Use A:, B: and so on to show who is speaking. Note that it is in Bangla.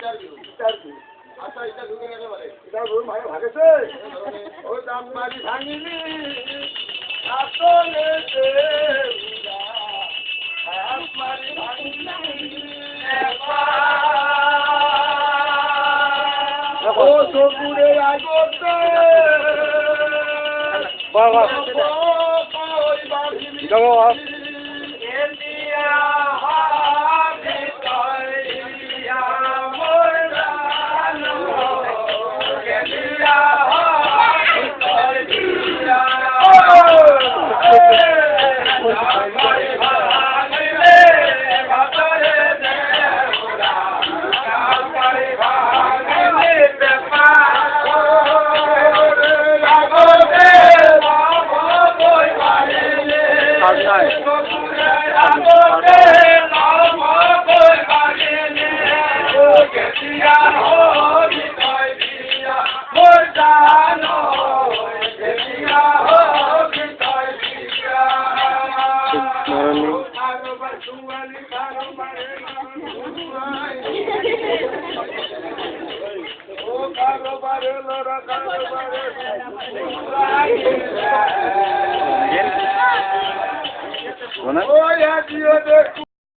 A: আচ্ছা এটা ঢুকে গেছে বলে এটা রুম ভাই ভাগেছে ও দাম মারি ভাঙিনি আসলেতে দাম মারি ভাঙিনি ও সপুরে আগতে বাবা ওই বাড়ি যাও ইন্ডিয়া
B: Bueno.